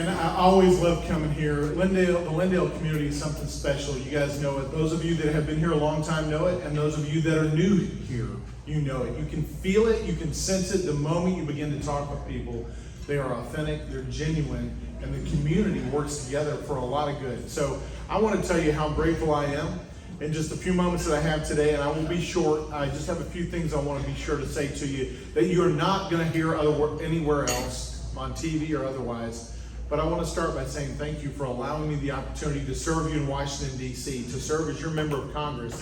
And I always love coming here. Lindale, the Lindale community is something special. You guys know it. Those of you that have been here a long time know it, and those of you that are new here, you know it. You can feel it, you can sense it the moment you begin to talk with people. They are authentic, they're genuine, and the community works together for a lot of good. So I want to tell you how grateful I am in just a few moments that I have today, and I will be short. I just have a few things I want to be sure to say to you that you are not going to hear anywhere else on TV or otherwise. But I want to start by saying thank you for allowing me the opportunity to serve you in Washington, D.C., to serve as your member of Congress,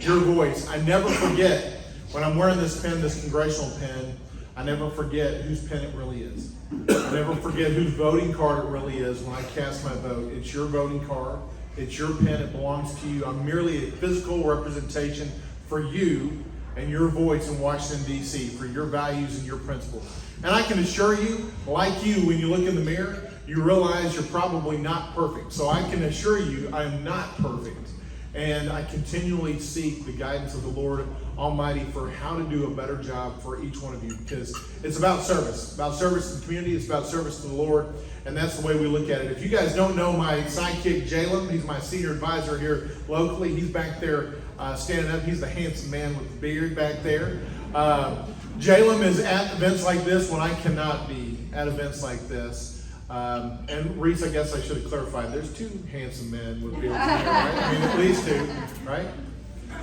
your voice. I never forget, when I'm wearing this pen, this congressional pen, I never forget whose pen it really is. I never forget whose voting card it really is when I cast my vote. It's your voting card. It's your pen. It belongs to you. I'm merely a physical representation for you and your voice in Washington, D.C., for your values and your principles. And I can assure you, like you, when you look in the mirror, you realize you're probably not perfect. So I can assure you I am not perfect. And I continually seek the guidance of the Lord Almighty for how to do a better job for each one of you, because it's about service to the community, it's about service to the Lord, and that's the way we look at it. If you guys don't know my sidekick, Jalen, he's my senior advisor here locally. He's back there standing up. He's the handsome man with the beard back there. Jalen is at events like this when I cannot be at events like this. And Reese, I guess I should have clarified, there's two handsome men with beards here, right? I mean, at least two, right?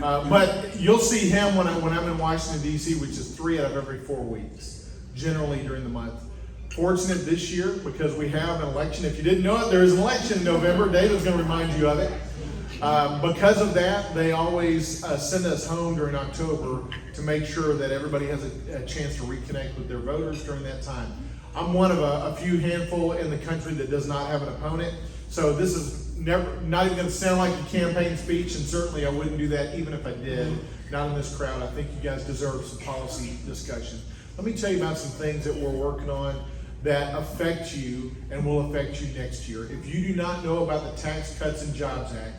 But you'll see him when I'm in Washington, D.C., which is 3 out of every 4 weeks, generally during the month. Fortunate this year because we have an election. If you didn't know it, there is an election in November. David's going to remind you of it. Because of that, they always send us home during October to make sure that everybody has a chance to reconnect with their voters during that time. I'm one of a few handful in the country that does not have an opponent. So this is not even going to sound like a campaign speech, and certainly I wouldn't do that even if I did. Not in this crowd. I think you guys deserve some policy discussion. Let me tell you about some things that we're working on that affect you and will affect you next year. If you do not know about the Tax Cuts and Jobs Act,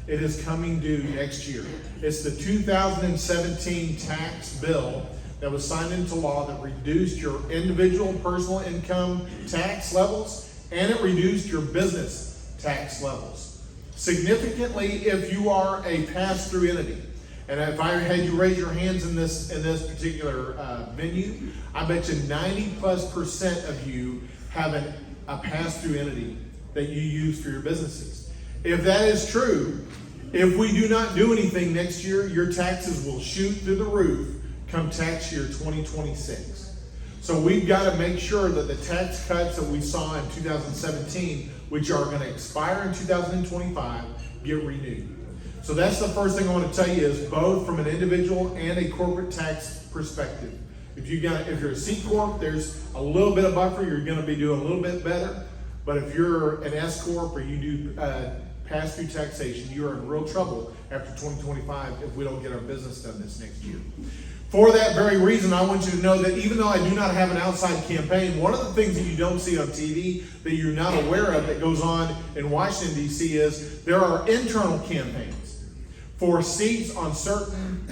it is coming due next year. It's the 2017 tax bill that was signed into law that reduced your individual personal income tax levels, and it reduced your business tax levels significantly if you are a pass-through entity. And if I had you raise your hands in this particular venue, I bet you 90+% of you have a pass-through entity that you use for your businesses. If that is true, if we do not do anything next year, your taxes will shoot through the roof come tax year 2026. So we've got to make sure that the tax cuts that we saw in 2017, which are going to expire in 2025, get renewed. So that's the first thing I want to tell you, is both from an individual and a corporate tax perspective. If you're a C Corp, there's a little bit of buffer, you're going to be doing a little bit better. But if you're an S Corp or you do pass-through taxation, you are in real trouble after 2025 if we don't get our business done this next year. For that very reason, I want you to know that even though I do not have an outside campaign, one of the things that you don't see on TV that you're not aware of that goes on in Washington, D.C. is there are internal campaigns for seats on certain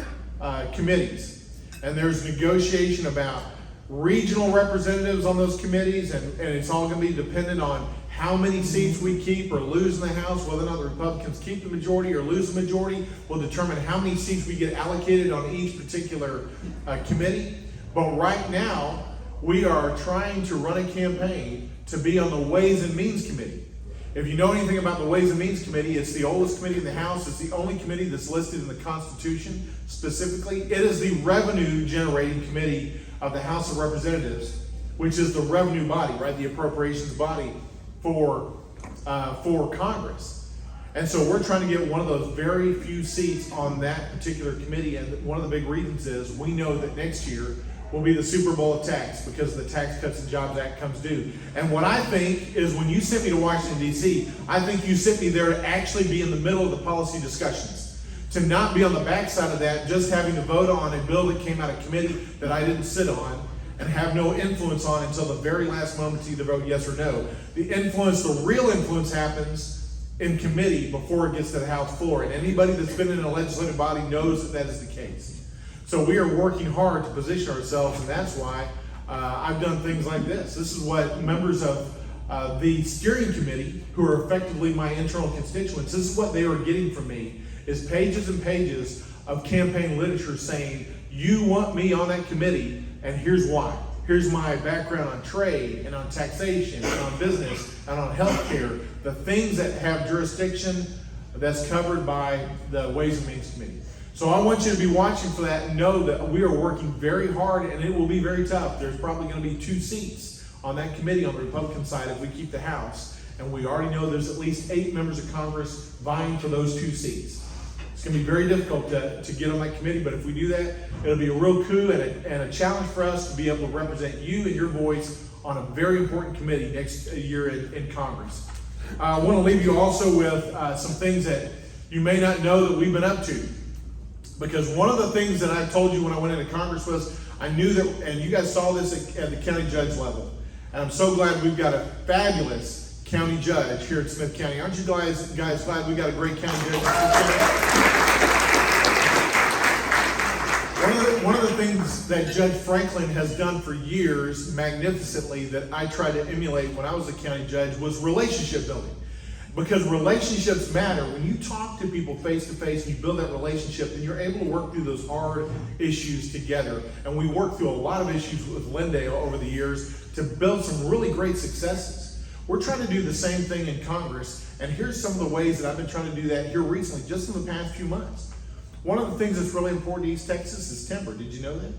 committees. And there's negotiation about regional representatives on those committees, and it's all going to be dependent on how many seats we keep or lose in the House. Whether or not the Republicans keep the majority or lose the majority will determine how many seats we get allocated on each particular committee. But right now, we are trying to run a campaign to be on the Ways and Means Committee. If you know anything about the Ways and Means Committee, it's the oldest committee in the House. It's the only committee that's listed in the Constitution specifically. It is the revenue generating committee of the House of Representatives, which is the revenue body, right? The appropriations body for Congress. And so we're trying to get one of those very few seats on that particular committee. And one of the big reasons is we know that next year will be the Super Bowl of tax because the Tax Cuts and Jobs Act comes due. And what I think is when you sent me to Washington, D.C., I think you sent me there to actually be in the middle of the policy discussions, to not be on the backside of that, just having to vote on a bill that came out of committee that I didn't sit on and have no influence on until the very last moment to either vote yes or no. The real influence happens in committee before it gets to the House floor. And anybody that's been in a legislative body knows that is the case. So we are working hard to position ourselves, and that's why I've done things like this. This is what members of The steering committee, who are effectively my internal constituents, this is what they are getting from me, is pages and pages of campaign literature saying, you want me on that committee, and here's why. Here's my background on trade and on taxation and on business and on healthcare, the things that have jurisdiction that's covered by the Ways and Means Committee. So I want you to be watching for that and know that we are working very hard, and it will be very tough. There's probably going to be 2 seats on that committee on the Republican side if we keep the House. And we already know there's at least 8 members of Congress vying for those 2 seats. It's going to be very difficult to get on that committee, but if we do that, it'll be a real coup and a challenge for us to be able to represent you and your voice on a very important committee next year in Congress. I want to leave you also with some things that you may not know that we've been up to. Because one of the things that I told you when I went into Congress was I knew that, and you guys saw this at the county judge level, and I'm so glad we've got a fabulous county judge here at Smith County. Aren't you guys glad we got a great county judge? One of the things that Judge Franklin has done for years magnificently that I tried to emulate when I was a county judge was relationship building. Because relationships matter. When you talk to people face to face and you build that relationship, then you're able to work through those hard issues together. And we worked through a lot of issues with Lindale over the years to build some really great successes. We're trying to do the same thing in Congress, and here's some of the ways that I've been trying to do that here recently, just in the past few months. One of the things that's really important to East Texas is timber. Did you know that?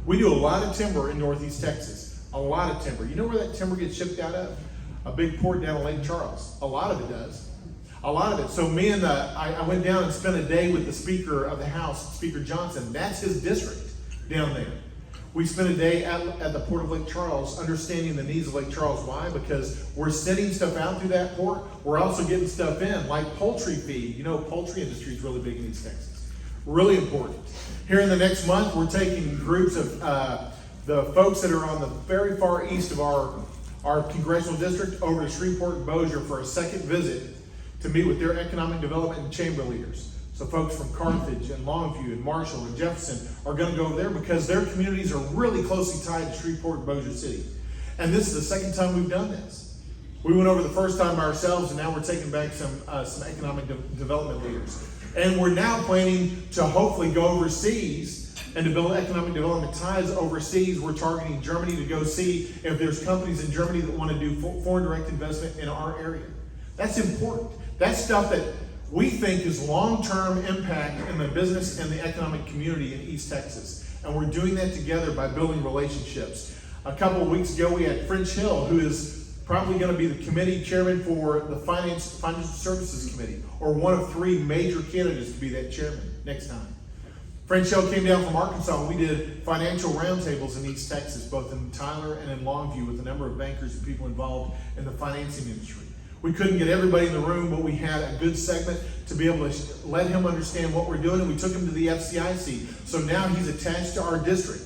We do a lot of timber in Northeast Texas. A lot of timber. You know where that timber gets shipped out of? A big port down in Lake Charles. A lot of it does. A lot of it. So I went down and spent a day with the Speaker of the House, Speaker Johnson. That's his district down there. We spent a day at the Port of Lake Charles understanding the needs of Lake Charles. Why? Because we're sending stuff out through that port. We're also getting stuff in, like poultry feed. You know, poultry industry is really big in East Texas. Really important. Here in the next month, we're taking groups of the folks that are on the very far east of our congressional district over to Shreveport and Bossier for a second visit to meet with their economic development and chamber leaders. So folks from Carthage and Longview and Marshall and Jefferson are going to go over there because their communities are really closely tied to Shreveport and Bossier City. And this is the second time we've done this. We went over the first time by ourselves, and now we're taking back some economic development leaders. And we're now planning to hopefully go overseas and to build economic development ties overseas. We're targeting Germany to go see if there's companies in Germany that want to do foreign direct investment in our area. That's important. That's stuff that we think is long-term impact in the business and the economic community in East Texas. And we're doing that together by building relationships. A couple of weeks ago, we had French Hill, who is probably going to be the committee chairman for the Financial Services Committee, or one of 3 major candidates to be that chairman next time. French Hill came down from Arkansas, and we did financial roundtables in East Texas, both in Tyler and in Longview, with a number of bankers and people involved in the financing industry. We couldn't get everybody in the room, but we had a good segment to be able to let him understand what we're doing, and we took him to the FCIC. So now he's attached to our district.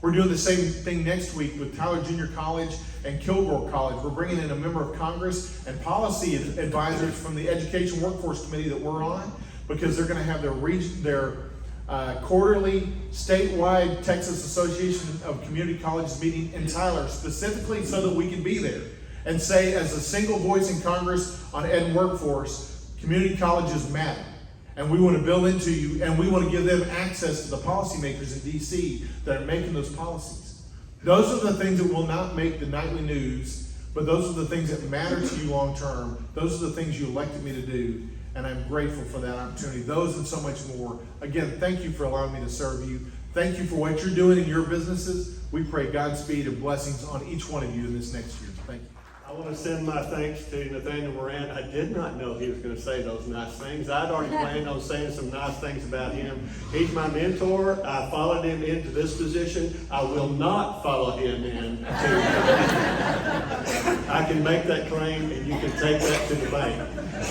We're doing the same thing next week with Tyler Junior College and Kilgore College. We're bringing in a member of Congress and policy advisors from the Education Workforce Committee that we're on, because they're going to have their quarterly statewide Texas Association of Community Colleges meeting in Tyler, specifically so that we can be there and say, as a single voice in Congress on ed and workforce, community colleges matter. And we want to build into you, and we want to give them access to the policymakers in DC that are making those policies. Those are the things that will not make the nightly news, but those are the things that matter to you long term. Those are the things you elected me to do, and I'm grateful for that opportunity. Those and so much more. Again, thank you for allowing me to serve you. Thank you for what you're doing in your businesses. We pray Godspeed and blessings on each one of you in this next year. Thank you. I want to send my thanks to Nathaniel Moran. I did not know he was going to say those nice things. I'd already planned on saying some nice things about him. He's my mentor. I followed him into this position. I will not follow him in. I can make that claim, and you can take that to the bank.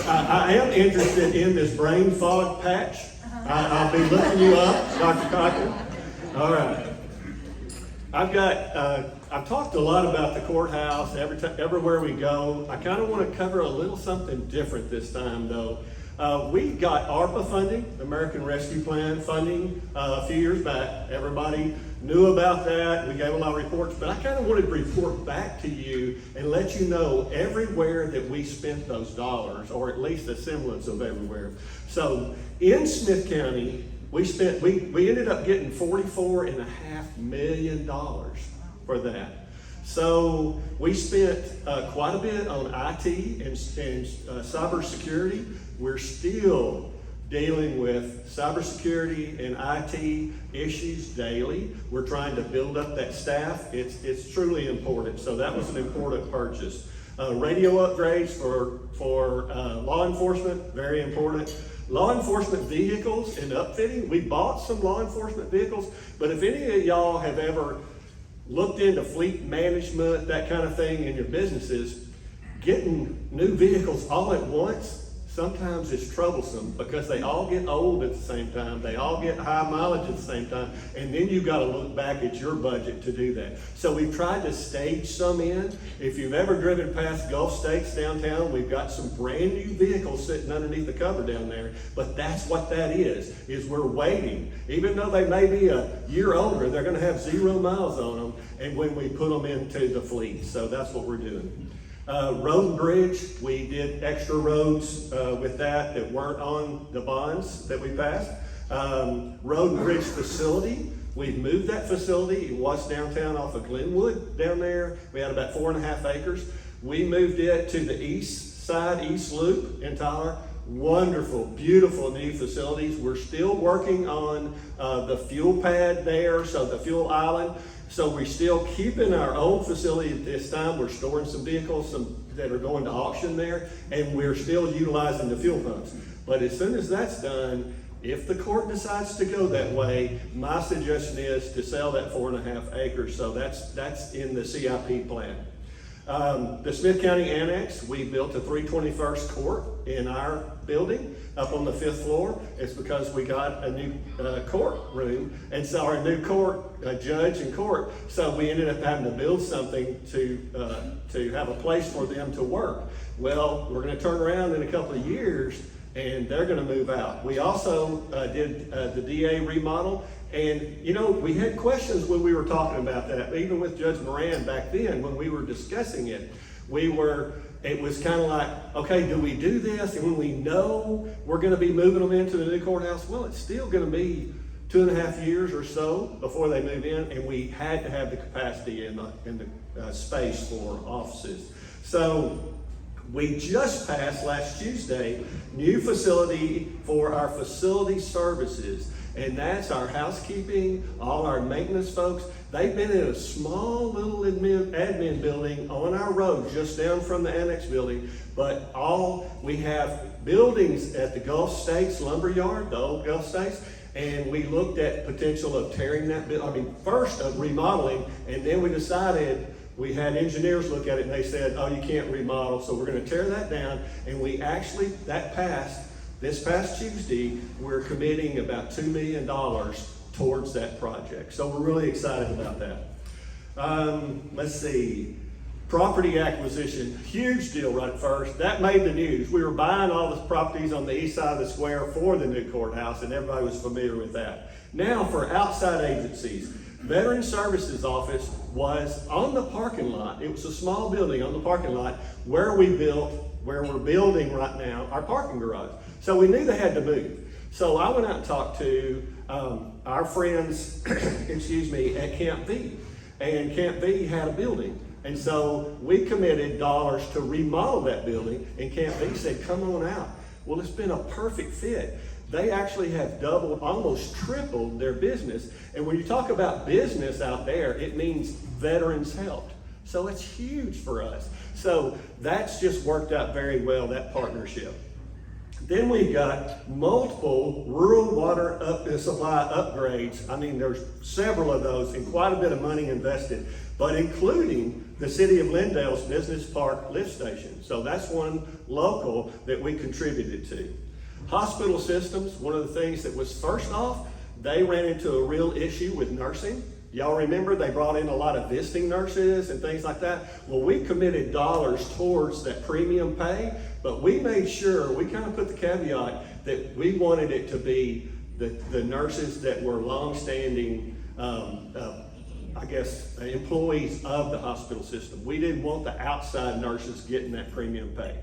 I am interested in this brain fog patch. I'll be looking you up, Dr. Cochran. All right. I've talked a lot about the courthouse everywhere we go. I kind of want to cover a little something different this time, though. We got ARPA funding, American Rescue Plan funding, a few years back. Everybody knew about that. We gave a lot of reports, but I kind of wanted to report back to you and let you know everywhere that we spent those dollars, or at least a semblance of everywhere. So in Smith County, we ended up getting $44.5 million for that. So we spent quite a bit on IT and cybersecurity. We're still dealing with cybersecurity and IT issues daily. We're trying to build up that staff. It's truly important. So that was an important purchase. Radio upgrades for law enforcement, very important. Law enforcement vehicles and upfitting. We bought some law enforcement vehicles, but if any of y'all have ever looked into fleet management, that kind of thing in your businesses, getting new vehicles all at once sometimes is troublesome because they all get old at the same time. They all get high mileage at the same time. And then you've got to look back at your budget to do that. So we've tried to stage some in. If you've ever driven past Gulf States downtown, we've got some brand new vehicles sitting underneath the cover down there. But that's what that is we're waiting. Even though they may be a year older, they're going to have 0 miles on them. And when we put them into the fleet. So that's what we're doing. Road and bridge, we did extra roads with that weren't on the bonds that we passed. Road and bridge facility, we've moved that facility. It was downtown off of Glenwood down there. We had about 4.5 acres. We moved it to the east side, East Loop in Tyler. Wonderful, beautiful new facilities. We're still working on the fuel pad there, so the fuel island. So we're still keeping our old facility at this time. We're storing some vehicles that are going to auction there, and we're still utilizing the fuel pumps. But as soon as that's done, if the court decides to go that way, my suggestion is to sell that 4.5 acres. So that's in the CIP plan. The Smith County Annex, we built a 321st court in our building up on the 5th floor. It's because we got a new court room, and so our new court, judge and court, so we ended up having to build something to have a place for them to work. Well, we're going to turn around in a couple of years, and they're going to move out. We also did the DA remodel. And, you know, we had questions when we were talking about that, even with Judge Moran back then when we were discussing it. It was kind of like, okay, do we do this? And when we know we're going to be moving them into the new courthouse, well, it's still going to be 2.5 years or so before they move in, and we had to have the capacity in the space for offices. So we just passed last Tuesday, new facility for our facility services. And that's our housekeeping, all our maintenance folks. They've been in a small little admin building on our road, just down from the annex building. But we have buildings at the Gulf States Lumberyard, the old Gulf States, and we looked at potential of tearing that building. First of remodeling, and then we decided, we had engineers look at it and they said, oh, you can't remodel, so we're going to tear that down. And that passed. This past Tuesday, we're committing about $2 million towards that project. So we're really excited about that. Let's see. Property acquisition, huge deal right first. That made the news. We were buying all the properties on the east side of the square for the new courthouse, and everybody was familiar with that. Now for outside agencies, Veteran Services Office was on the parking lot. It was a small building on the parking lot where we're building right now our parking garage. So we knew they had to move. So I went out and talked to our friends, at Camp V. And Camp V had a building. And so we committed dollars to remodel that building, and Camp V said, come on out. Well, it's been a perfect fit. They actually have doubled, almost tripled their business. And when you talk about business out there, it means veterans helped. So it's huge for us. So that's just worked out very well, that partnership. Then we've got multiple rural water supply upgrades. I mean, there's several of those and quite a bit of money invested, but including the city of Lindale's Business Park lift station. So that's one local that we contributed to. Hospital systems, one of the things that was first off, they ran into a real issue with nursing. Y'all remember they brought in a lot of visiting nurses and things like that? Well, we committed dollars towards that premium pay, but we made sure, we kind of put the caveat that we wanted it to be the nurses that were long-standing employees of the hospital system. We didn't want the outside nurses getting that premium pay.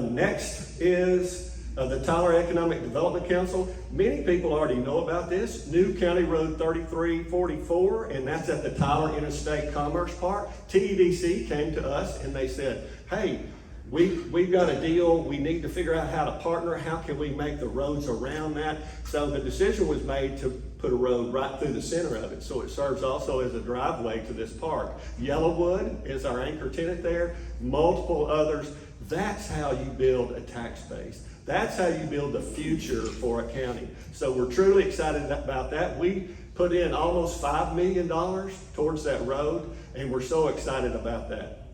Next is the Tyler Economic Development Council. Many people already know about this. New County Road 3344, and that's at the Tyler Interstate Commerce Park. TEDC came to us and they said, hey, we've got a deal. We need to figure out how to partner. How can we make the roads around that? So the decision was made to put a road right through the center of it. So it serves also as a driveway to this park. Yellowwood is our anchor tenant there. Multiple others. That's how you build a tax base. That's how you build the future for a county. So we're truly excited about that. We put in almost $5 million towards that road, and we're so excited about that.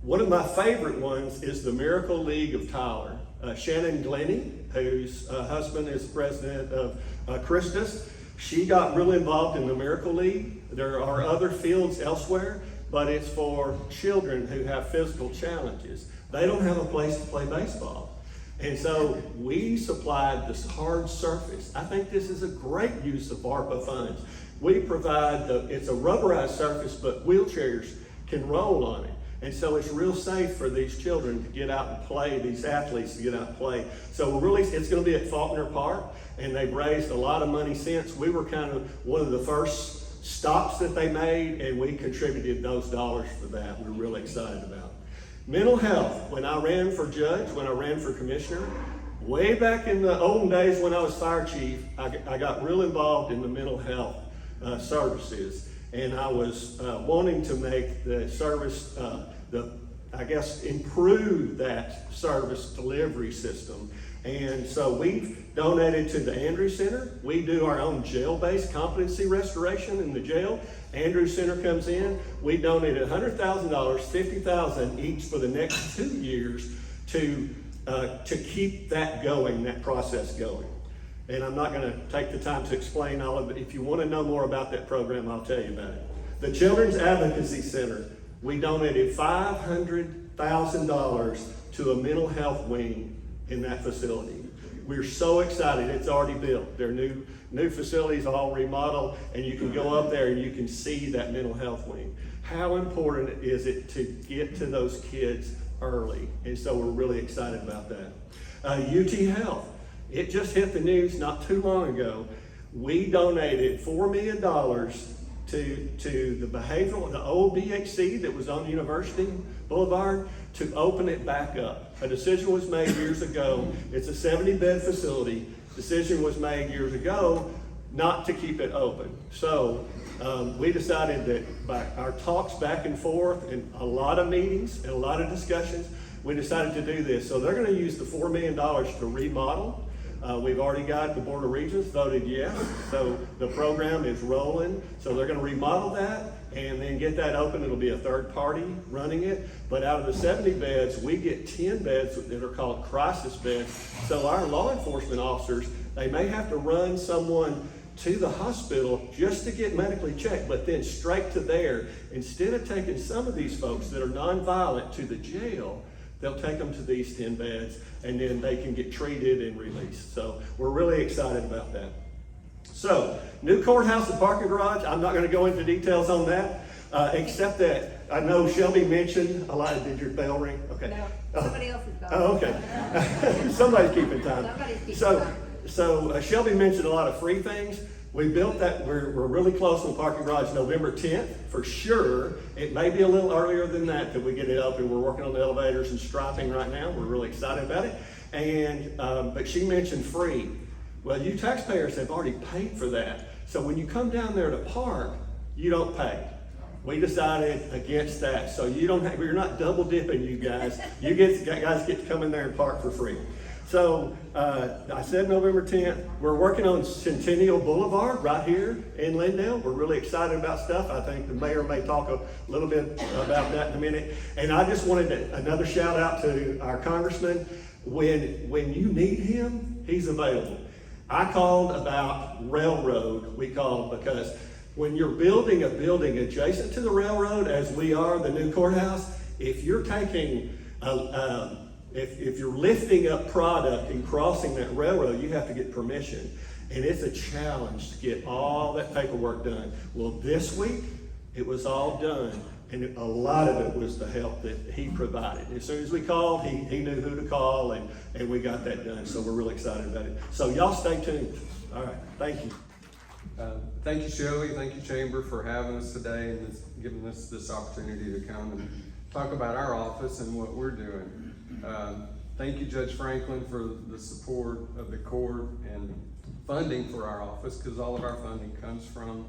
One of my favorite ones is the Miracle League of Tyler. Shannon Glennie, whose husband is president of Christus, she got really involved in the Miracle League. There are other fields elsewhere, but it's for children who have physical challenges. They don't have a place to play baseball. And so we supplied this hard surface. I think this is a great use of ARPA funds. We provide it's a rubberized surface, but wheelchairs can roll on it. And so it's real safe for these children to get out and play, these athletes to get out and play. So it's gonna be at Faulkner Park, and they've raised a lot of money since. We were kind of one of the first stops that they made, and we contributed those dollars for that. We're really excited about it. Mental health. When I ran for judge, when I ran for commissioner, way back in the olden days when I was fire chief, I got real involved in the mental health services. And I was wanting to make the service, improve that service delivery system. And so we've donated to the Andrews Center. We do our own jail-based competency restoration in the jail. Andrews Center comes in. We donated $100,000, $50,000 each for the next 2 years to keep that going, that process going. And I'm not going to take the time to explain all of it. If you want to know more about that program, I'll tell you about it. The Children's Advocacy Center, we donated $500,000 to a mental health wing in that facility. We're so excited. It's already built. Their new facilities all remodeled, and you can go up there and you can see that mental health wing. How important is it to get to those kids early? And so we're really excited about that. UT Health. It just hit the news not too long ago. We donated $4 million to the old BHC that was on University Boulevard to open it back up. A decision was made years ago. It's a 70-bed facility. Decision was made years ago not to keep it open. So we decided that by our talks back and forth and a lot of meetings and a lot of discussions, we decided to do this. So they're going to use the $4 million to remodel. We've already got the Board of Regents voted yes, so the program is rolling. So they're going to remodel that and then get that open. It'll be a third party running it. But out of the 70 beds, we get 10 beds that are called crisis beds. So our law enforcement officers, they may have to run someone to the hospital just to get medically checked, but then straight to there. Instead of taking some of these folks that are nonviolent to the jail, they'll take them to these 10 beds, and then they can get treated and released. So we're really excited about that. So, new courthouse and parking garage. I'm not going to go into details on that, except that I know Shelby mentioned a lot. Did your bell ring? Okay. No, somebody else is going. Oh, okay. Somebody's keeping time. Somebody's keeping time. So Shelby mentioned a lot of free things. We built that, we're really close on the parking garage November 10th, for sure. It may be a little earlier than that we get it open. We're working on the elevators and striping right now. We're really excited about it. And, but she mentioned free. Well, you taxpayers have already paid for that. So when you come down there to park, you don't pay. We decided against that. So we're not double dipping you guys. Guys get to come in there and park for free. So I said November 10th. We're working on Centennial Boulevard right here in Lindale. We're really excited about stuff. I think the mayor may talk a little bit about that in a minute. And I just wanted another shout out to our congressman. When you need him, he's available. I called about railroad. We called because when you're building a building adjacent to the railroad, as we are, the new courthouse, if you're taking if you're lifting up product and crossing that railroad, you have to get permission. And it's a challenge to get all that paperwork done. Well, this week, it was all done. And a lot of it was the help that he provided. As soon as we called, he knew who to call, and we got that done. So we're really excited about it. So y'all stay tuned. All right, thank you. Thank you, Shelley. Thank you, Chamber, for having us today and giving us this opportunity to come and talk about our office and what we're doing. Thank you, Judge Franklin, for the support of the court and funding for our office, because all of our funding comes from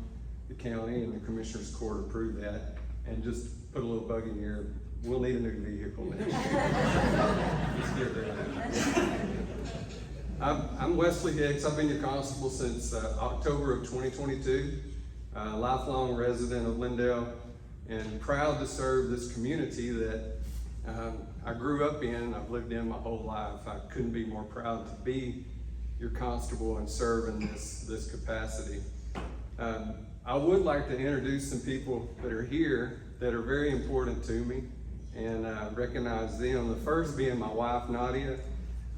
the county, and the Commissioner's Court approved that. And just put a little bug in here, we'll need a new vehicle next year. Just get there. I'm Wesley Hicks. I've been your constable since October of 2022. Lifelong resident of Lindale, and proud to serve this community that I grew up in. I've lived in my whole life. I couldn't be more proud to be your constable and serve in this capacity. I would like to introduce some people that are here that are very important to me and recognize them. The first being my wife, Nadia,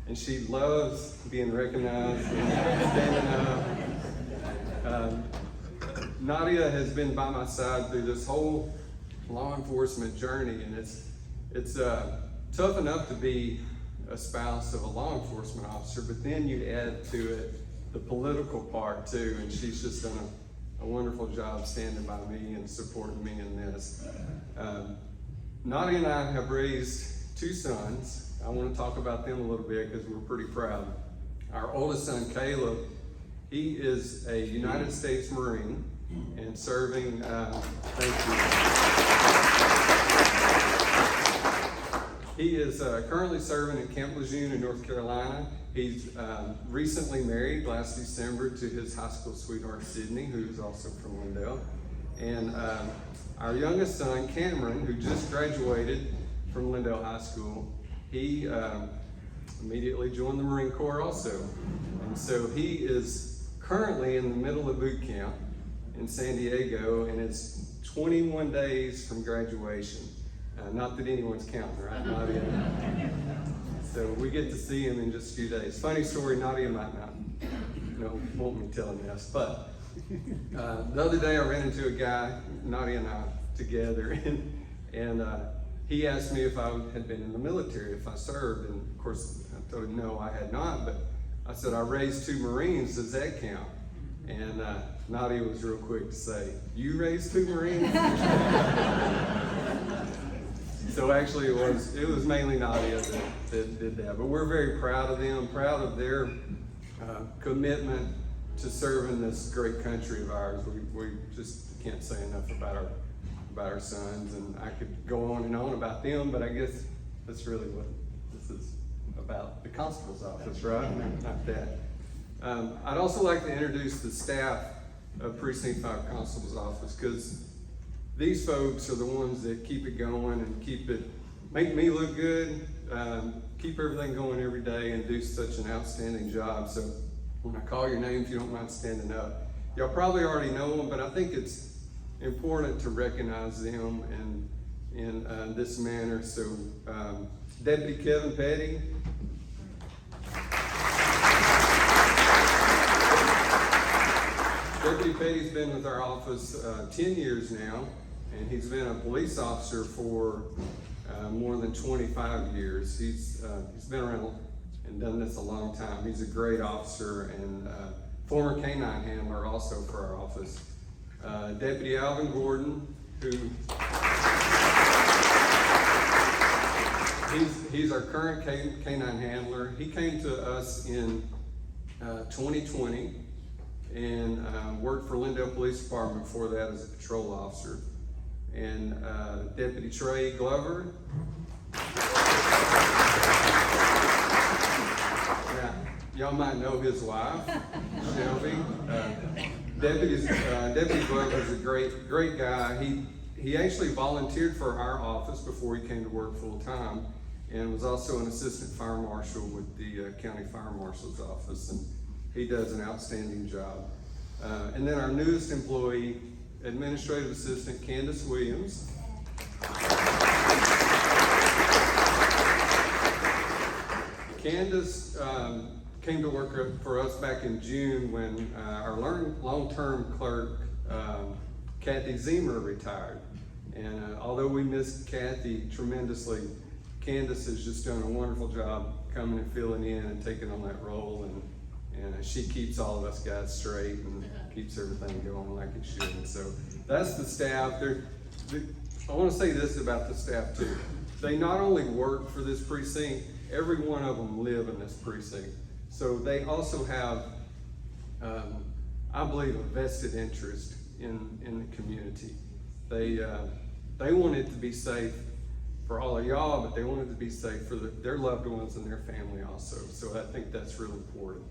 and she loves being recognized and standing up. Nadia has been by my side through this whole law enforcement journey, and it's tough enough to be a spouse of a law enforcement officer, but then you add to it the political part too, and she's just done a wonderful job standing by me and supporting me in this. Nadia and I have raised 2 sons. I want to talk about them a little bit because we're pretty proud. Our oldest son, Caleb, he is a United States Marine and serving, thank you. He is currently serving in Camp Lejeune in North Carolina. He's recently married last December to his high school sweetheart, Sydney, who's also from Lindale. And our youngest son, Cameron, who just graduated from Lindale High School, he immediately joined the Marine Corps also. And so he is currently in the middle of boot camp in San Diego, and it's 21 days from graduation. Not that anyone's counting, right? Nadia? So we get to see him in just a few days. Funny story, Nadia might not want me telling this, but the other day I ran into a guy, Nadia and I together, and he asked me if I had been in the military, if I served, and of course I told him no, I had not, but I said, I raised 2 Marines, does that count? And Nadia was real quick to say, you raised 2 Marines? So actually it was mainly Nadia that did that, but we're very proud of them, proud of their commitment to serving this great country of ours. We just can't say enough about our sons, and I could go on and on about them, but I guess that's really what this is about, the constable's office, right? Not that. I'd also like to introduce the staff of Precinct 5 Constable's office, because these folks are the ones that keep it going and make me look good, keep everything going every day, and do such an outstanding job. So when I call your name, if you don't mind standing up. Y'all probably already know them, but I think it's important to recognize them in this manner. So Deputy Kevin Petty. Deputy Petty's been with our office 10 years now, and he's been a police officer for more than 25 years. He's been around and done this a long time. He's a great officer and former canine handler also for our office. Deputy Alvin Gordon, who he's our current canine handler. He came to us in 2020 and worked for Lindale Police Department before that as a patrol officer. And Deputy Trey Glover. Yeah, y'all might know his wife, Shelby. Deputy Glover is a great guy. He actually volunteered for our office before he came to work full time, and was also an assistant fire marshal with the county fire marshal's office, and he does an outstanding job. And then our newest employee, Administrative Assistant Candace Williams. came to work for us back in June when our long-term clerk, Kathy Zemer, retired. And although we miss Kathy tremendously, Candace has just done a wonderful job coming and filling in and taking on that role, and she keeps all of us guys straight and keeps everything going like it should. And so that's the staff. I want to say this about the staff too. They not only work for this precinct, every one of them live in this precinct. So they also have, I believe, a vested interest in the community. They want it to be safe for all of y'all, but they want it to be safe for their loved ones and their family also. So I think that's really important.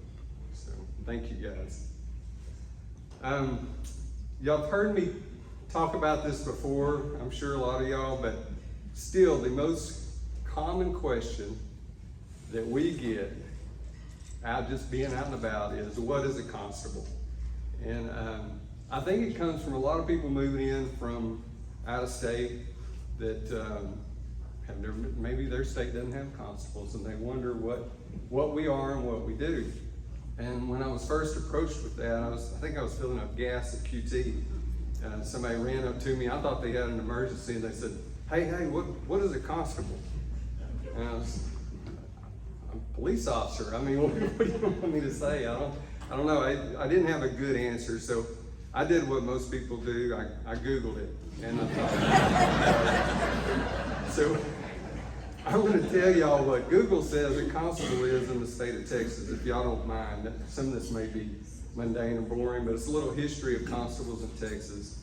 So thank you guys. Y'all have heard me talk about this before, I'm sure a lot of y'all, but still the most common question that we get out just being out and about is, what is a constable? And I think it comes from a lot of people moving in from out of state that maybe their state doesn't have constables, and they wonder what we are and what we do. And when I was first approached with that, I think I was filling up gas at QT. Somebody ran up to me. I thought they had an emergency, and they said, hey, what is a constable? And I'm a police officer. I mean, what do you want me to say? I don't know. I didn't have a good answer, so I did what most people do. I Googled it, and I thought. So I'm going to tell y'all what Google says a constable is in the state of Texas, if y'all don't mind. Some of this may be mundane and boring, but it's a little history of constables in Texas.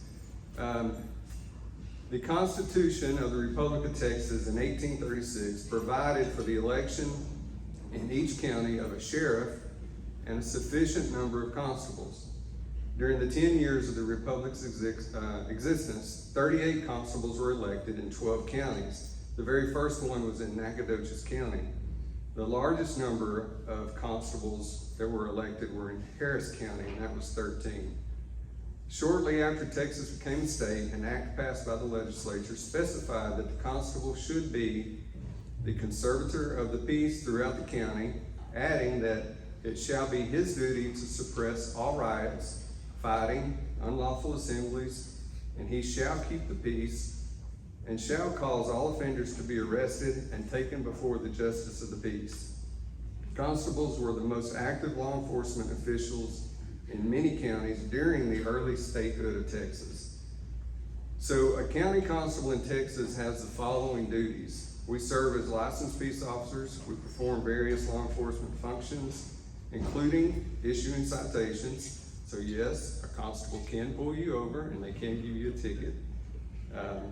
The Constitution of the Republic of Texas in 1836 provided for the election in each county of a sheriff and a sufficient number of constables. During the 10 years of the Republic's existence, 38 constables were elected in 12 counties. The very first one was in Nacogdoches County. The largest number of constables that were elected were in Harris County, and that was 13. Shortly after Texas became a state, an act passed by the legislature specified that the constable should be the conservator of the peace throughout the county, adding that it shall be his duty to suppress all riots, fighting, unlawful assemblies, and he shall keep the peace, and shall cause all offenders to be arrested and taken before the justice of the peace. Constables were the most active law enforcement officials in many counties during the early statehood of Texas. So a county constable in Texas has the following duties. We serve as licensed peace officers. We perform various law enforcement functions, including issuing citations. So yes, a constable can pull you over and they can give you a ticket.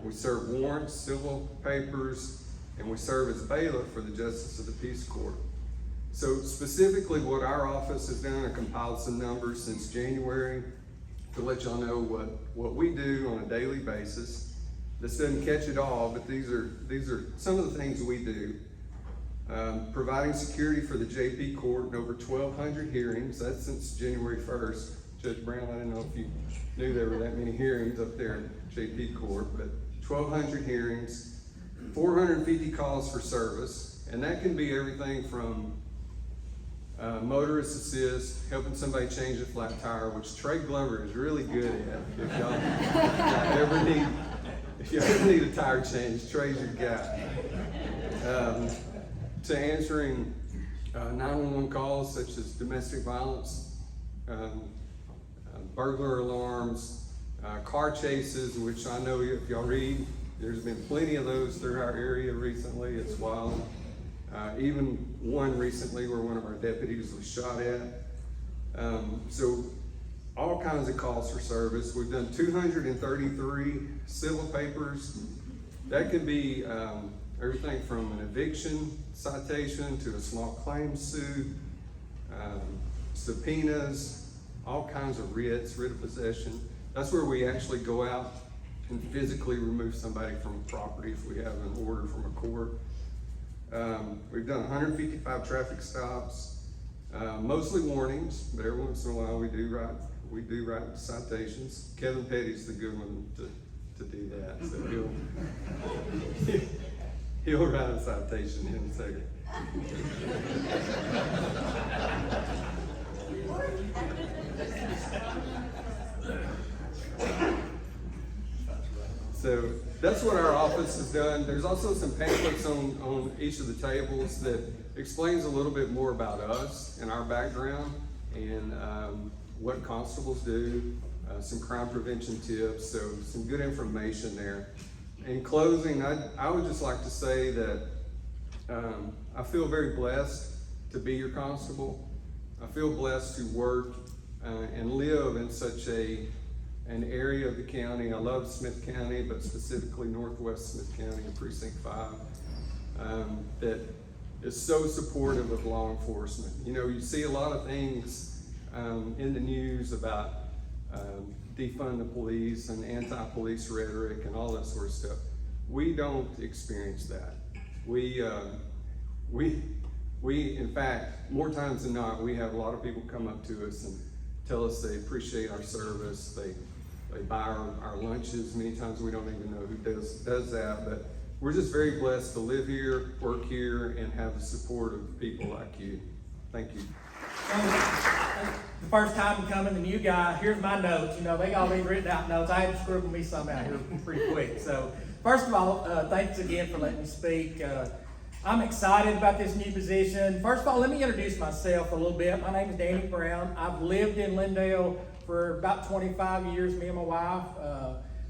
We serve warrants, civil papers, and we serve as bailiff for the Justice of the Peace Court. So specifically what our office has done, I compiled some numbers since January to let y'all know what we do on a daily basis. This doesn't catch it all, but these are some of the things we do. Providing security for the JP Court in over 1,200 hearings. That's since January 1st. Judge Brown, I didn't know if you knew there were that many hearings up there in JP Court, but 1,200 hearings, 450 calls for service, and that can be everything from motorist assist, helping somebody change a flat tire, which Trey Glover is really good at. If you ever need a tire change, Trey's your guy. To answering 911 calls such as domestic violence, burglar alarms, car chases, which I know if y'all read, there's been plenty of those through our area recently. It's wild. Even one recently where one of our deputies was shot at. So all kinds of calls for service. We've done 233 civil papers. That could be everything from an eviction citation to a small claims suit, subpoenas, all kinds of writ of possession. That's where we actually go out and physically remove somebody from a property if we have an order from a court. We've done 155 traffic stops, mostly warnings, but every once in a while we do write citations. Kevin Petty's the good one to do that, so he'll write a citation in a second. So that's what our office has done. There's also some pamphlets on each of the tables that explains a little bit more about us and our background and what constables do, some crime prevention tips, so some good information there. In closing, I would just like to say that I feel very blessed to be your constable. I feel blessed to work and live in such an area of the county. I love Smith County, but specifically Northwest Smith County and Precinct 5, that is so supportive of law enforcement. You know, you see a lot of things in the news about defund the police and anti-police rhetoric and all that sort of stuff. We don't experience that. We in fact, more times than not, we have a lot of people come up to us and tell us they appreciate our service. They buy our lunches. Many times we don't even know who does that, but we're just very blessed to live here, work here, and have the support of people like you. Thank you. The first time coming, the new guy, here's my notes. You know, they got these written out notes. I had to scribble me some out here pretty quick. So, first of all, thanks again for letting me speak. I'm excited about this new position. First of all, let me introduce myself a little bit. My name is Danny Brown. I've lived in Lindale for about 25 years, me and my wife.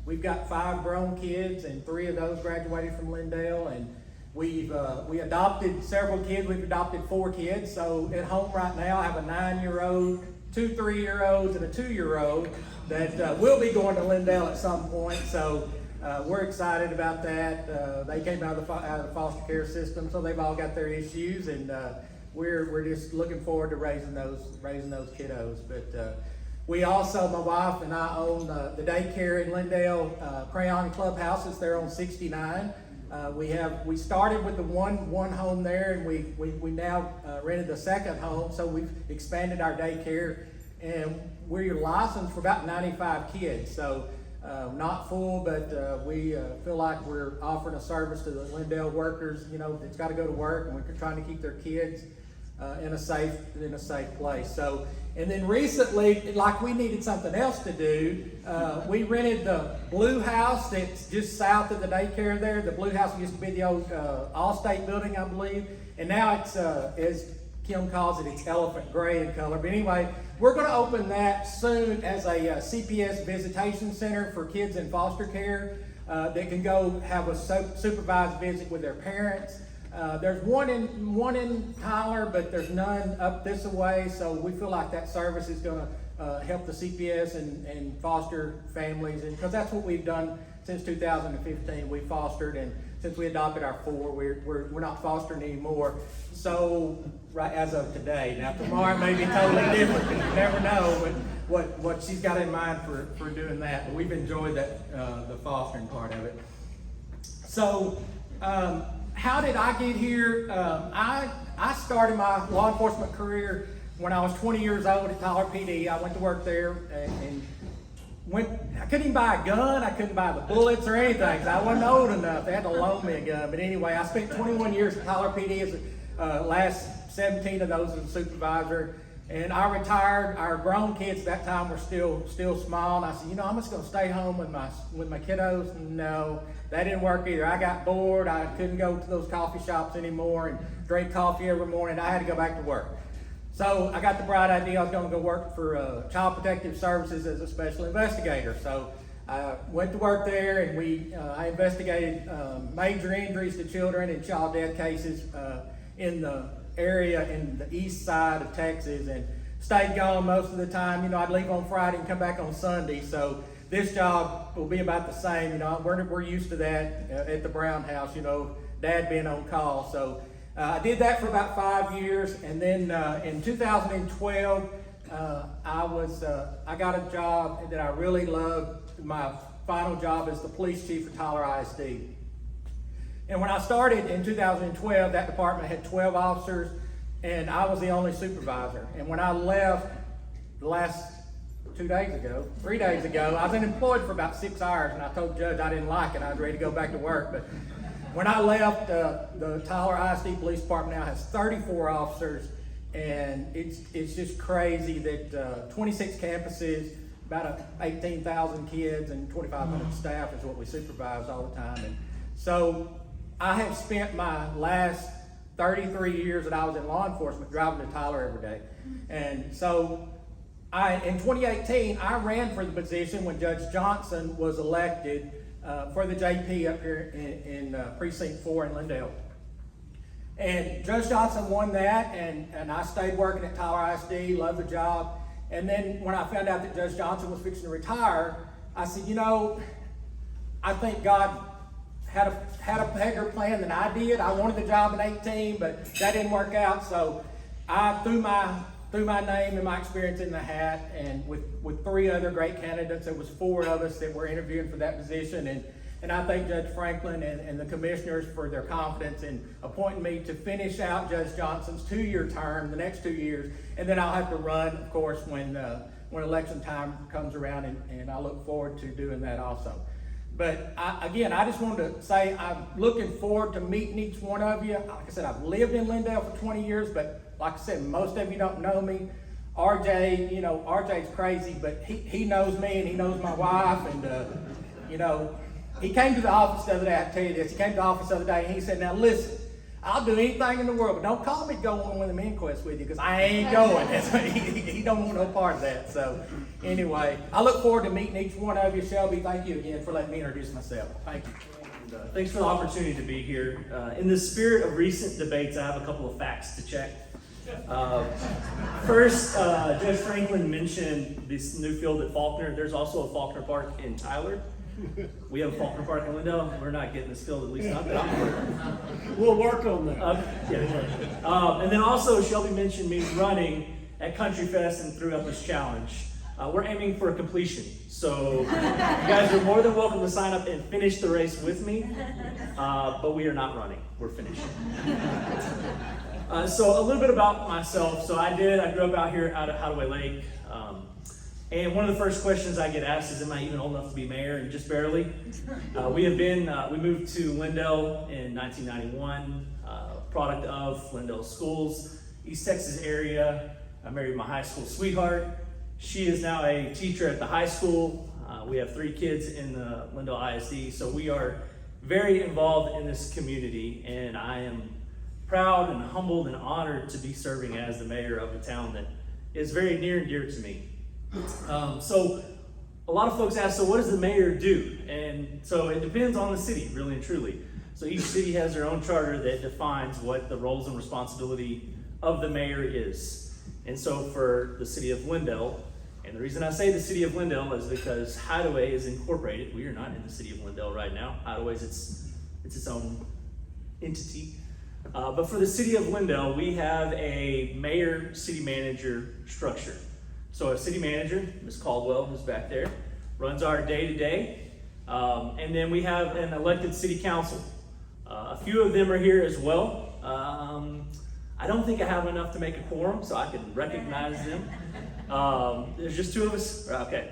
We've got 5 grown kids, and 3 of those graduated from Lindale. And we adopted several kids. We've adopted 4 kids. So at home right now, I have a 9-year-old, 2 3-year-olds, and a 2-year-old that will be going to Lindale at some point. So we're excited about that. They came out of the foster care system, so they've all got their issues, and we're just looking forward to raising those kiddos. But we also, my wife and I, own the daycare in Lindale, Crayon Clubhouse. It's there on 69. We started with the one home there, and we now rented the second home, so we've expanded our daycare, and we're licensed for about 95 kids. So not full, but we feel like we're offering a service to the Lindale workers. You know, it's got to go to work, and we're trying to keep their kids in a safe place. So, and then recently, like we needed something else to do, we rented the Blue House that's just south of the daycare there. The Blue House used to be the old Allstate building, I believe, and now it's as Kim calls it, it's elephant gray in color. But anyway, we're going to open that soon as a CPS visitation center for kids in foster care that can go have a supervised visit with their parents. There's one in Tyler, but there's none up this way. So we feel like that service is going to help the CPS and foster families, and because that's what we've done since 2015. We fostered, and since we adopted our 4, we're not fostering anymore. So right as of today, now tomorrow it may be totally different. You never know what she's got in mind for doing that. But we've enjoyed that the fostering part of it. So how did I get here? I started my law enforcement career when I was 20 years old at Tyler PD. I went to work there and I couldn't even buy a gun. I couldn't buy the bullets or anything because I wasn't old enough. They had to loan me a gun. But anyway, I spent 21 years at Tyler PD as last 17 of those as a supervisor. And I retired. Our grown kids at that time were still small. And I said, I'm just going to stay home with my kiddos. No, that didn't work either. I got bored. I couldn't go to those coffee shops anymore and drink coffee every morning. I had to go back to work. So I got the bright idea I was going to go work for Child Protective Services as a special investigator. So I went to work there, and I investigated major injuries to children and child death cases in the area in the east side of Texas, and stayed gone most of the time. I'd leave on Friday and come back on Sunday. So this job will be about the same. We're used to that at the Brown house, Dad being on call. So I did that for about 5 years, and then in 2012, I got a job that I really loved. My final job as the police chief for Tyler ISD. And when I started in 2012, that department had 12 officers, and I was the only supervisor. And when I left the last 3 days ago, I was unemployed for about 6 hours, and I told the judge I didn't like it. I was ready to go back to work, but when I left, the Tyler ISD Police Department now has 34 officers, and it's just crazy that 26 campuses, about 18,000 kids, and 2,500 staff is what we supervise all the time. And so I have spent my last 33 years that I was in law enforcement driving to Tyler every day. And so in 2018, I ran for the position when Judge Johnson was elected for the JP up here in Precinct 4 in Lindale. And Judge Johnson won that, and I stayed working at Tyler ISD, loved the job. And then when I found out that Judge Johnson was fixing to retire, I said, you know, I think God had a bigger plan than I did. I wanted the job in 18, but that didn't work out. So I threw my name and my experience in the hat, and with 3 other great candidates, there was 4 of us that were interviewing for that position. And I thank Judge Franklin and the commissioners for their confidence in appointing me to finish out Judge Johnson's 2-year term, the next 2 years. And then I'll have to run, of course, when election time comes around, and I look forward to doing that also. But I just wanted to say I'm looking forward to meeting each one of you. Like I said, I've lived in Lindale for 20 years, but like I said, most of you don't know me. RJ's crazy, but he knows me and he knows my wife, and he came to the office the other day. I tell you this, he came to the office the other day and he said, now listen, I'll do anything in the world, but don't call me to go on one of them inquests with you, because I ain't going. He don't want no part of that. So anyway, I look forward to meeting each one of you. Shelby, thank you again for letting me introduce myself. Thank you. And, thanks for the opportunity to be here. In the spirit of recent debates, I have a couple of facts to check. First, Judge Franklin mentioned this new field at Faulkner. There's also a Faulkner Park in Tyler. We have a Faulkner Park in Lindale. We're not getting this field, at least not that I'm aware of. We'll work on that. And then also Shelby mentioned me running at Country Fest and threw up this challenge. We're aiming for completion. So you guys are more than welcome to sign up and finish the race with me. But we are not running, we're finishing. So a little bit about myself. So I grew up out here out at Hideaway Lake. And one of the first questions I get asked is, am I even old enough to be mayor? And just barely. We moved to Lindale in 1991, product of Lindale schools, East Texas area. I married my high school sweetheart. She is now a teacher at the high school. We have 3 kids in the Lindale ISD, so we are very involved in this community, and I am proud and humbled and honored to be serving as the mayor of a town that is very near and dear to me. So a lot of folks ask, so what does the mayor do? And so it depends on the city, really and truly. So each city has their own charter that defines what the roles and responsibility of the mayor is. And so for the city of Lindale, and the reason I say the city of Lindale is because Hideaway is incorporated. We are not in the city of Lindale right now. Hideaway's it's its own entity. But for the city of Lindale, we have a mayor, city manager structure. So a city manager, Ms. Caldwell, who's back there, runs our day-to-day. And then we have an elected city council. A few of them are here as well. I don't think I have enough to make a quorum, so I can recognize them. There's just 2 of us. Okay.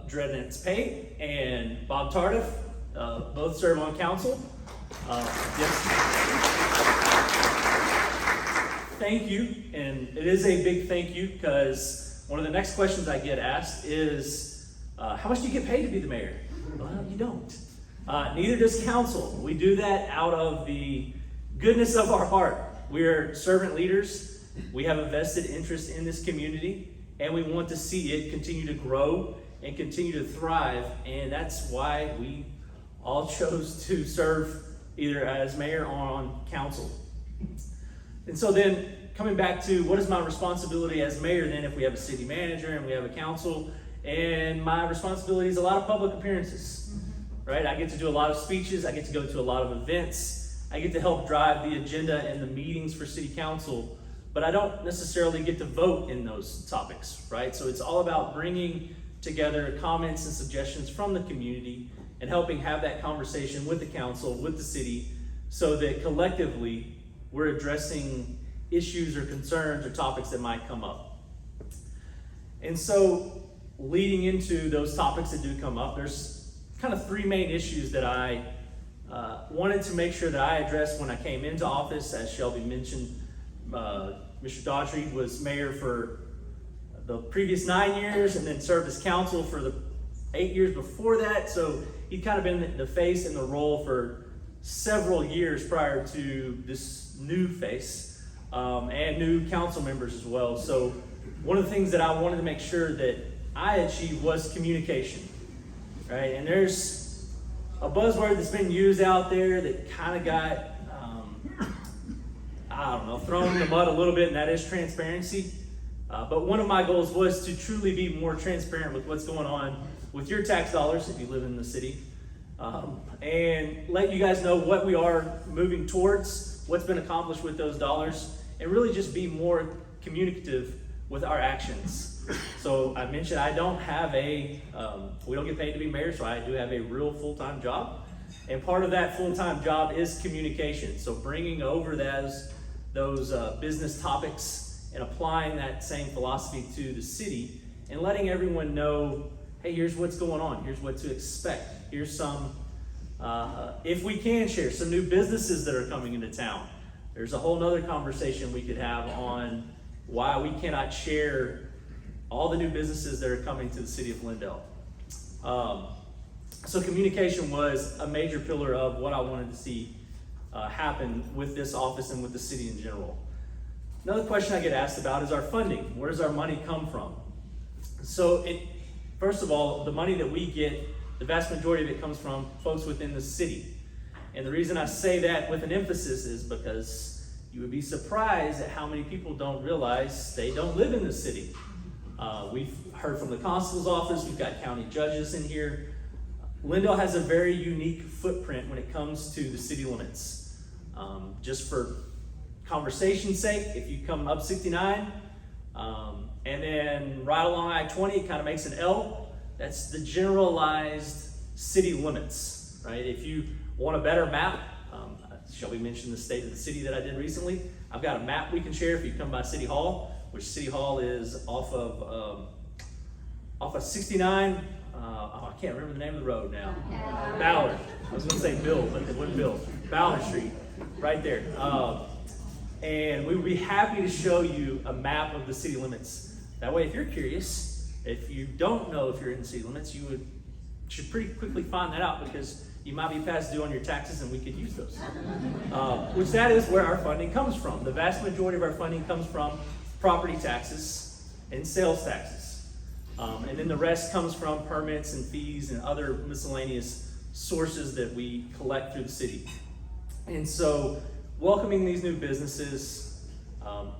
Dreadnoughts Pate and Bob Tardif, both serve on council. Yes. Thank you, and it is a big thank you, because one of the next questions I get asked is, how much do you get paid to be the mayor? Well, you don't. Neither does council. We do that out of the goodness of our heart. We're servant leaders. We have a vested interest in this community, and we want to see it continue to grow and continue to thrive, and that's why we all chose to serve either as mayor or on council. And so then, coming back to what is my responsibility as mayor then if we have a city manager and we have a council, and my responsibility is a lot of public appearances, right? I get to do a lot of speeches, I get to go to a lot of events, I get to help drive the agenda and the meetings for city council, but I don't necessarily get to vote in those topics, right? So it's all about bringing together comments and suggestions from the community and helping have that conversation with the council, with the city, so that collectively we're addressing issues or concerns or topics that might come up. And so leading into those topics that do come up, there's kind of 3 main issues that I wanted to make sure that I addressed when I came into office, as Shelby mentioned, Mr. Daughtry was mayor for the previous 9 years and then served as council for the 8 years before that. So he'd kind of been the face in the role for several years prior to this new face, and new council members as well. So one of the things that I wanted to make sure that I achieved was communication, right? And there's a buzzword that's been used out there that kind of got, I don't know, thrown in the mud a little bit, and that is transparency. But one of my goals was to truly be more transparent with what's going on with your tax dollars if you live in the city, and let you guys know what we are moving towards, what's been accomplished with those dollars, and really just be more communicative with our actions. So I mentioned I don't have we don't get paid to be mayor, so I do have a real full-time job. And part of that full-time job is communication. So bringing over those business topics and applying that same philosophy to the city and letting everyone know, hey, here's what's going on. Here's what to expect. Here's some, if we can share, some new businesses that are coming into town. There's a whole nother conversation we could have on why we cannot share all the new businesses that are coming to the city of Lindale. So communication was a major pillar of what I wanted to see happen with this office and with the city in general. Another question I get asked about is our funding. Where does our money come from? So first of all, the money that we get, the vast majority of it comes from folks within the city. And the reason I say that with an emphasis is because you would be surprised at how many people don't realize they don't live in the city. We've heard from the constable's office, we've got county judges in here. Lindale has a very unique footprint when it comes to the city limits. Just for conversation's sake, if you come up 69, and then right along I-20, it kind of makes an L. That's the generalized city limits, right? If you want a better map, Shelby mentioned the state of the city that I did recently. I've got a map we can share if you come by City Hall, which City Hall is off of 69. I can't remember the name of the road now. Ballard. I was going to say Bill, but it wasn't Bill. Ballard Street, right there. And we would be happy to show you a map of the city limits. That way, if you're curious, if you don't know if you're in the city limits, you should pretty quickly find that out, because you might be past due on your taxes and we could use those. Which that is where our funding comes from. The vast majority of our funding comes from property taxes and sales taxes. And then the rest comes from permits and fees and other miscellaneous sources that we collect through the city. And so welcoming these new businesses,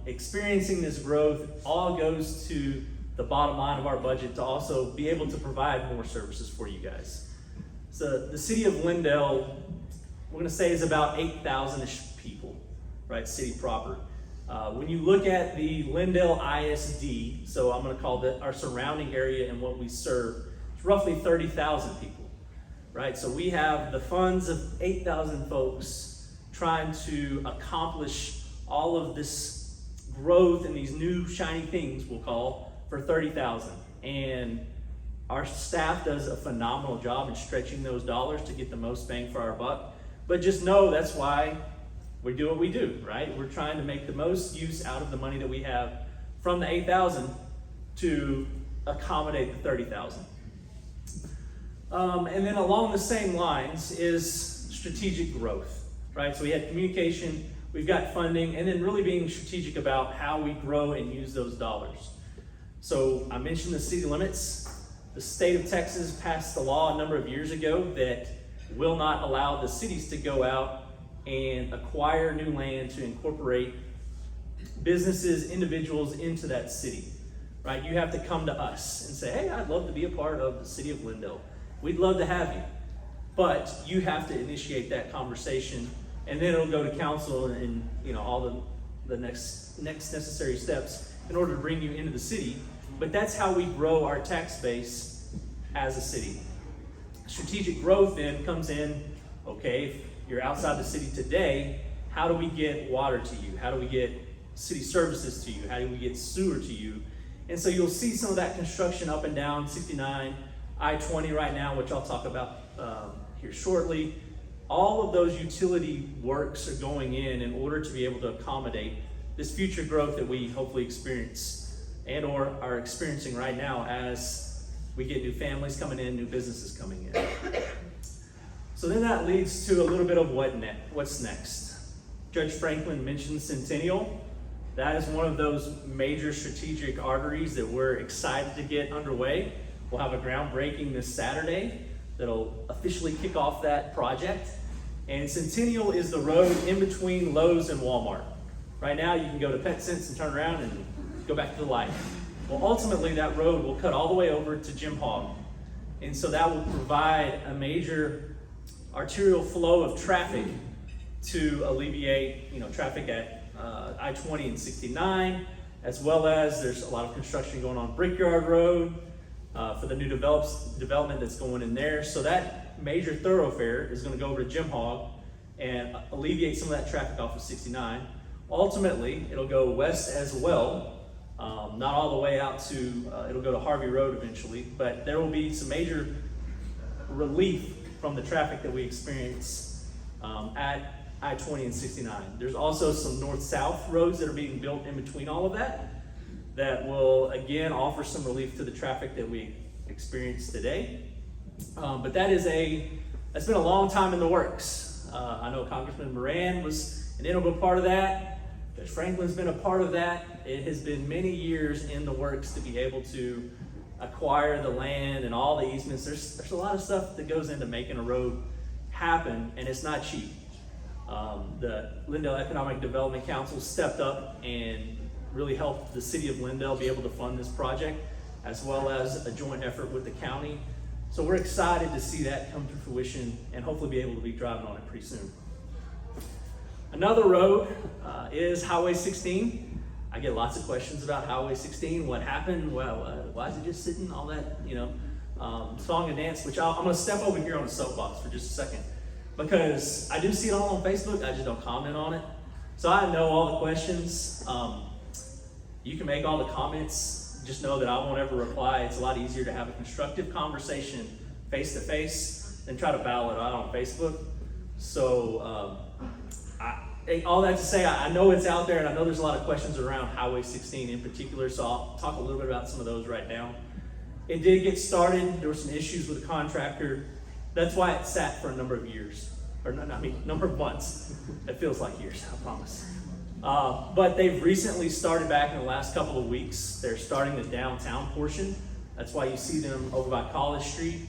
experiencing this growth, all goes to the bottom line of our budget to also be able to provide more services for you guys. So the city of Lindale, we're going to say, is about 8,000-ish people, right? City proper. When you look at the Lindale ISD, so I'm going to call that our surrounding area and what we serve, it's roughly 30,000 people, right? So we have the funds of 8,000 folks trying to accomplish all of this growth and these new shiny things, we'll call, for 30,000. And our staff does a phenomenal job in stretching those dollars to get the most bang for our buck. But just know that's why we do what we do, right? We're trying to make the most use out of the money that we have from the 8,000 to accommodate the 30,000. And then along the same lines is strategic growth, right? So we had communication, we've got funding, and then really being strategic about how we grow and use those dollars. So I mentioned the city limits. The state of Texas passed a law a number of years ago that will not allow the cities to go out and acquire new land to incorporate businesses, individuals into that city, right? You have to come to us and say, hey, I'd love to be a part of the city of Lindale. We'd love to have you. But you have to initiate that conversation, and then it'll go to council and all the next necessary steps in order to bring you into the city. But that's how we grow our tax base as a city. Strategic growth then comes in, okay, if you're outside the city today, how do we get water to you? How do we get city services to you? How do we get sewer to you? And so you'll see some of that construction up and down 69, I-20 right now, which I'll talk about here shortly. all of those utility works are going in order to be able to accommodate this future growth that we hopefully experience and or are experiencing right now as we get new families coming in, new businesses coming in. So then that leads to a little bit of what's next. Judge Franklin mentioned Centennial. That is one of those major strategic arteries that we're excited to get underway. We'll have a groundbreaking this Saturday that'll officially kick off that project. And Centennial is the road in between Lowe's and Walmart. Right now you can go to PetSense and turn around and go back to the light. Well, ultimately that road will cut all the way over to Jim Hogg. And so that will provide a major arterial flow of traffic to alleviate, traffic at I-20 and 69, as well as there's a lot of construction going on Brickyard Road for the new development that's going in there. So that major thoroughfare is going to go over to Jim Hogg and alleviate some of that traffic off of 69. Ultimately, it'll go west as well, not all the way out to, it'll go to Harvey Road eventually, but there will be some major relief from the traffic that we experience at I-20 and 69. There's also some north-south roads that are being built in between all of that will again offer some relief to the traffic that we experience today. But that's been a long time in the works. I know Congressman Moran was an integral part of that. Judge Franklin's been a part of that. It has been many years in the works to be able to acquire the land and all the easements. There's a lot of stuff that goes into making a road happen, and it's not cheap. The Lindale Economic Development Council stepped up and really helped the city of Lindale be able to fund this project, as well as a joint effort with the county. So we're excited to see that come to fruition and hopefully be able to be driving on it pretty soon. Another road is Highway 16. I get lots of questions about Highway 16. What happened? Well, why is it just sitting? All that, song and dance, which I'm gonna step over here on a soapbox for just a second, because I do see it all on Facebook, I just don't comment on it. So I know all the questions. You can make all the comments, just know that I won't ever reply. It's a lot easier to have a constructive conversation face to face than try to battle it out on Facebook. So all that to say, I know it's out there, and I know there's a lot of questions around Highway 16 in particular, so I'll talk a little bit about some of those right now. It did get started. There were some issues with the contractor. That's why it sat for a number of years, number of months. It feels like years, I promise. But they've recently started back in the last couple of weeks. They're starting the downtown portion. That's why you see them over by College Street.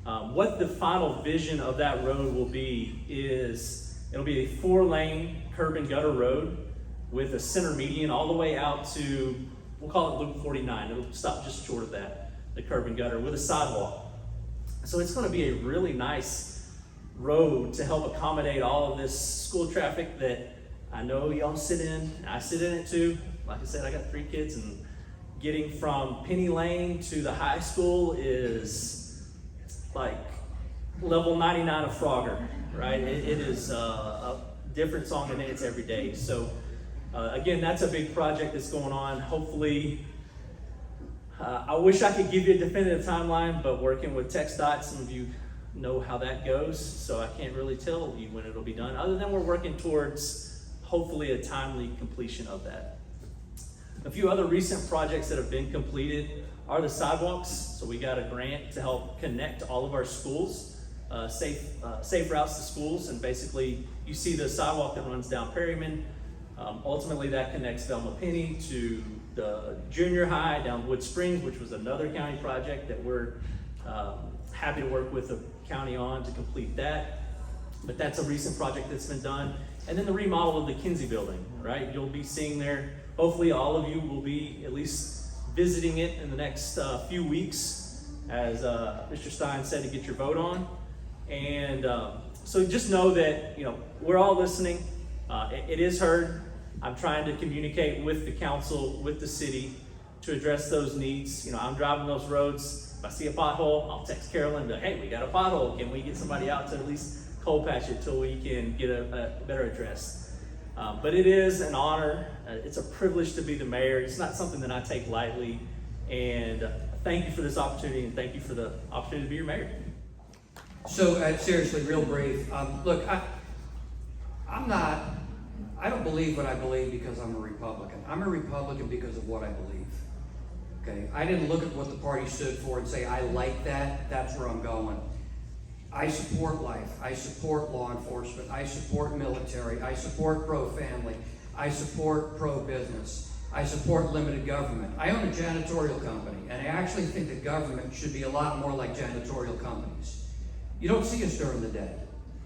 What the final vision of that road will be is it'll be a 4-lane curb and gutter road with a center median all the way out to, we'll call it Loop 49. It'll stop just short of that, the curb and gutter, with a sidewalk. So it's going to be a really nice road to help accommodate all of this school traffic that I know y'all sit in. I sit in it too. Like I said, I got 3 kids, and getting from Penny Lane to the high school is like level 99 of Frogger, right? It is a different song and dance every day. So again, that's a big project that's going on. Hopefully, I wish I could give you a definitive timeline, but working with TxDOT, some of you know how that goes, so I can't really tell you when it'll be done, other than we're working towards hopefully a timely completion of that. A few other recent projects that have been completed are the sidewalks. So we got a grant to help connect all of our schools, safe routes to schools, and basically you see the sidewalk that runs down Perryman. Ultimately that connects Velma Penny to the junior high down Wood Springs, which was another county project that we're happy to work with the county on to complete that. But that's a recent project that's been done. And then the remodel of the Kinsey building, right? You'll be seeing there, hopefully all of you will be at least visiting it in the next few weeks, as Mr. Stein said, to get your vote on. And so just know that, we're all listening. It is heard. I'm trying to communicate with the council, with the city, to address those needs. I'm driving those roads. If I see a pothole, I'll text Carolyn and be like, hey, we got a pothole. Can we get somebody out to at least cold patch it till we can get a better address? But it is an honor. It's a privilege to be the mayor. It's not something that I take lightly. And thank you for this opportunity, and thank you for the opportunity to be your mayor. So, seriously, real brief. Look, I don't believe what I believe because I'm a Republican. I'm a Republican because of what I believe. Okay? I didn't look at what the party stood for and say, I like that, that's where I'm going. I support life. I support law enforcement. I support military. I support pro-family. I support pro-business. I support limited government. I own a janitorial company, and I actually think that government should be a lot more like janitorial companies. You don't see us during the day.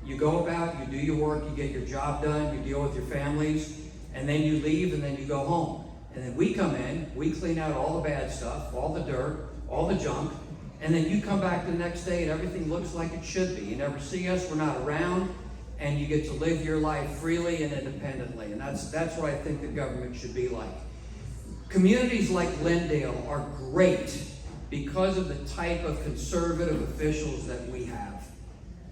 You go about, you do your work, you get your job done, you deal with your families, and then you leave, and then you go home. And then we come in, we clean out all the bad stuff, all the dirt, all the junk, and then you come back the next day and everything looks like it should be. You never see us, we're not around, and you get to live your life freely and independently. And that's what I think the government should be like. Communities like Lindale are great because of the type of conservative officials that we have.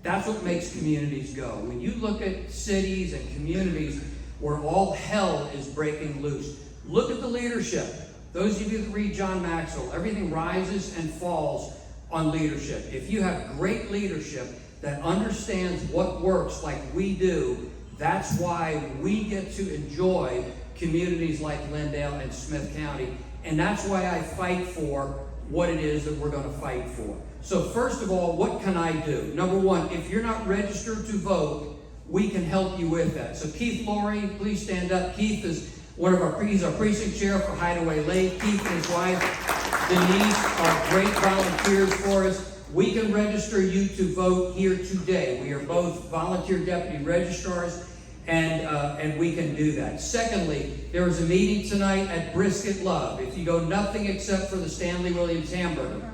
That's what makes communities go. When you look at cities and communities where all hell is breaking loose, look at the leadership. Those of you that read John Maxwell, everything rises and falls on leadership. If you have great leadership that understands what works like we do, that's why we get to enjoy communities like Lindale and Smith County. And that's why I fight for what it is that we're going to fight for. So first of all, what can I do? Number one, if you're not registered to vote, we can help you with that. So Keith Laurie, please stand up. Keith is he's our precinct sheriff for Hideaway Lake. Keith and his wife, Denise, are great volunteers for us. We can register you to vote here today. We are both volunteer deputy registrars, and we can do that. Secondly, there is a meeting tonight at Brisket Love. If you go nothing except for the Stanley Williams hamburger,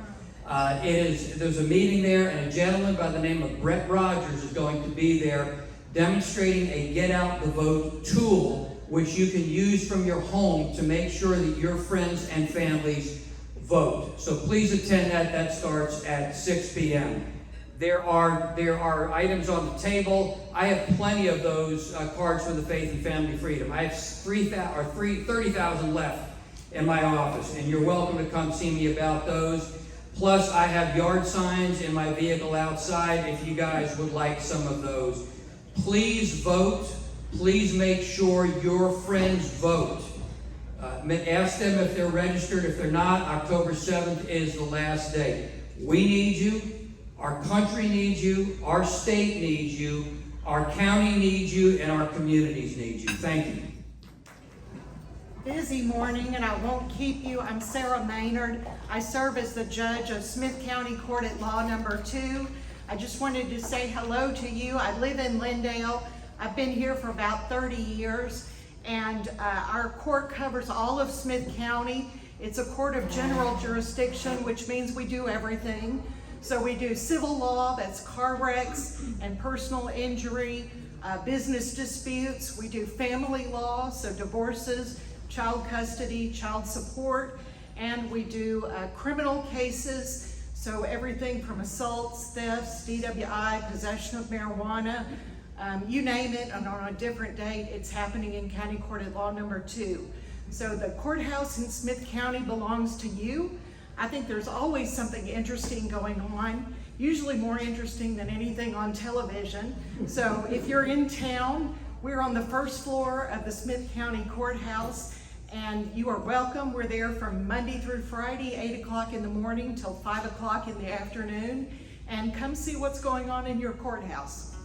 there's a meeting there, and a gentleman by the name of Brett Rogers is going to be there demonstrating a Get Out the Vote tool, which you can use from your home to make sure that your friends and families vote. So please attend that. That starts at 6 p.m. There are items on the table. I have plenty of those cards for the Faith and Family Freedom. I have 30,000 left in my office, and you're welcome to come see me about those. Plus, I have yard signs in my vehicle outside if you guys would like some of those. Please vote. Please make sure your friends vote. Ask them if they're registered. If they're not, October 7th is the last day. We need you. Our country needs you. Our state needs you. Our county needs you. And our communities need you. Thank you. Busy morning, and I won't keep you. I'm Sara Maynard. I serve as the judge of Smith County Court at Law Number 2. I just wanted to say hello to you. I live in Lindale. I've been here for about 30 years, and our court covers all of Smith County. It's a court of general jurisdiction, which means we do everything. So we do civil law, that's car wrecks and personal injury, business disputes. We do family law, so divorces, child custody, child support, and we do criminal cases, so everything from assaults, thefts, DWI, possession of marijuana, you name it, and on a different date, it's happening in County Court at Law Number 2. So the courthouse in Smith County belongs to you. I think there's always something interesting going on, usually more interesting than anything on television. So if you're in town, we're on the first floor of the Smith County Courthouse, and you are welcome. We're there from Monday through Friday, 8 o'clock in the morning till 5 o'clock in the afternoon, and come see what's going on in your courthouse.